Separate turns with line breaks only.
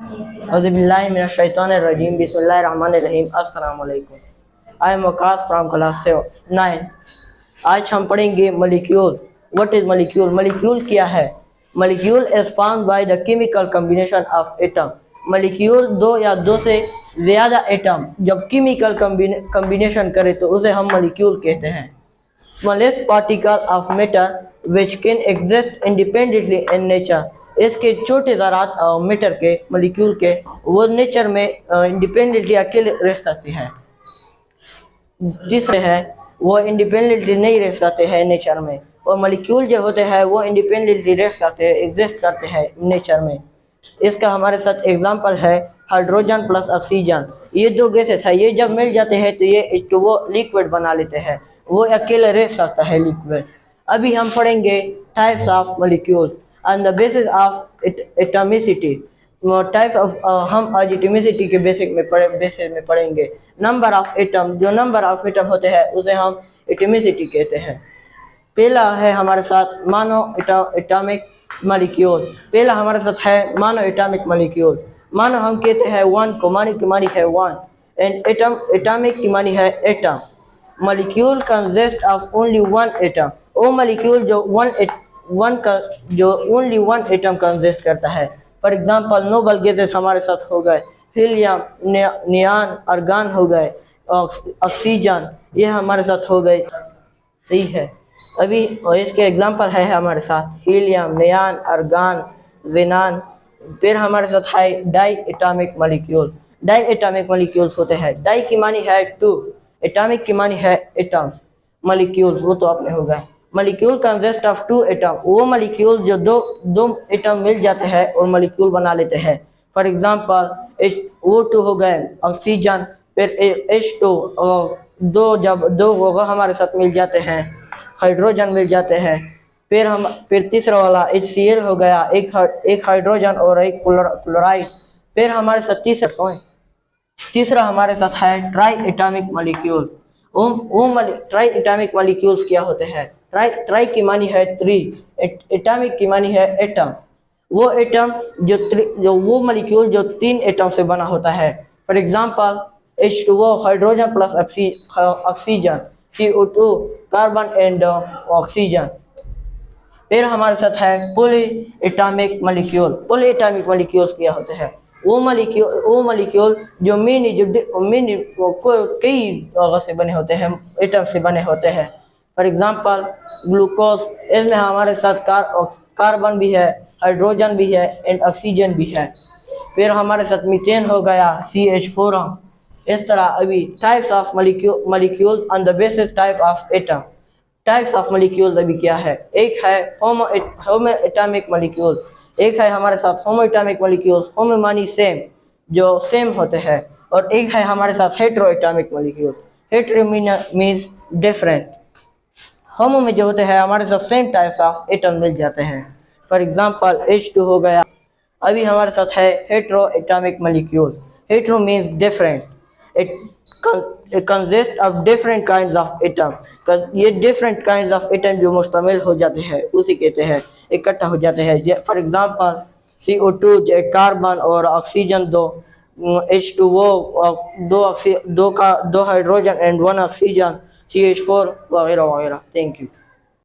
Auzubillahiminash-shaytanir-rajim. Bismillahir-rahmanir-rahim. Assalamu alaikum. I am Waqas from class 9. आज हम पढ़ेंगे molecule. What is molecule? Molecule क्या है? Molecule is formed by the chemical combination of atom. Molecule दो या दो से ज़्यादा एटम जब chemical combination करे तो उसे हम molecule कहते हैं. Smallest particle of matter which can exist independently in nature. इसके छोटे ज़रात मैटर के मॉलिक्यूल के वो नेचर में इंडिपेंडेंटली अकेले रह सकते हैं. जिसमें है वो इंडिपेंडेंटली नहीं रह सकते हैं नेचर में, और मॉलिक्यूल जो होते हैं वो इंडिपेंडेंटली रह सकते हैं, एग्जिस्ट करते हैं नेचर में. इसका हमारे साथ एग्जांपल है हाइड्रोजन प्लस ऑक्सीजन. ये दो गैसेस है, ये जब मिल जाते हैं तो ये H2O लिक्विड बना लेते हैं, वो अकेले रह सकता है लिक्विड. अभी हम पढ़ेंगे types of molecule on the basis of atomicity. Type of हम आज एटमिसिटी के बेसिस में पढ़ेंगे. नंबर ऑफ एटम, जो नंबर ऑफ एटम होते हैं उसे हम एटमिसिटी कहते हैं. पहला है हमारे साथ मानो एटॉमिक मॉलिक्यूल. पहला हमारे साथ है मानो एटॉमिक मॉलिक्यूल. मानो हम कहते हैं वन को, मानी की मानी है वन, एंड एटॉमिक की मानी है atom. Molecule consist of only one atom. वो मॉलिक्यूल जो ओनली वन एटम कंसिस्ट करता है. फॉर एग्जांपल नोबल गैसेस हमारे साथ हो गए, हीलियम, नियान, आर्गन हो गए, ऑक्सीजन, ये हमारे साथ हो गए. सही है. अभी इसके एग्जांपल है हमारे साथ हीलियम, नियान, आर्गन, ज़ेनान. फिर हमारे साथ है di atomic molecule. Di atomic molecules होते हैं. डाई की मानी है टू, एटॉमिक की मानी है एटम. मॉलिक्यूल्स वो तो आपने हो गए. Molecule consist of two atom. वो मॉलिक्यूल जो दो एटम मिल जाते हैं और मॉलिक्यूल बना लेते हैं. फॉर एग्जांपल O2 हो गए, ऑक्सीजन, फिर H2, जब दो होगा हमारे साथ मिल जाते हैं, हाइड्रोजन मिल जाते हैं. फिर तीसरा वाला HCl हो गया, एक हाइड्रोजन और एक क्लोराइड. फिर हमारे साथ तीसरा हमारे साथ है try atomic molecule. Try atomic molecules क्या होते हैं? ट्राई की मानी है थ्री, एटॉमिक की मानी है एटम. वो एटम जो वो मॉलिक्यूल जो तीन एटम से बना होता है. For example H2O hydrogen plus oxygen, CO2 carbon and oxygen. फिर हमारे साथ है poly atomic molecule. Poly atomic molecules क्या होते हैं? वो मॉलिक्यूल जो कई से बने होते हैं, एटम से बने होते हैं. फॉर एग्जांपल ग्लूकोज, इसमें हमारे साथ कार्बन भी है, हाइड्रोजन भी है एंड ऑक्सीजन भी है. फिर हमारे साथ मीथेन हो गया, CH4. इस तरह अभी types of molecule on the basis type of atom. Types of molecule अभी क्या है? एक है होमो एटॉमिक मॉलिक्यूल. एक है हमारे साथ होमो एटॉमिक मॉलिक्यूल. होमो मानी सेम, जो सेम होते हैं. और एक है हमारे साथ hetero atomic molecule. Hetero means different. Homo में जो होते हैं हमारे साथ सेम टाइप्स ऑफ एटम मिल जाते हैं. फॉर एग्जांपल H2 हो गया. अभी हमारे साथ है hetero atomic molecule. Hetero means different. It consist of different kinds of atom. ये डिफरेंट काइंड्स ऑफ एटम जो मुश्तमिल हो जाते हैं उसी कहते हैं इकट्ठा हो जाते हैं. फॉर एग्जांपल CO2 जो कार्बन और ऑक्सीजन दो, H2O दो hydrogen and one oxygen, CH4 वगैरह वगैरह. Thank you.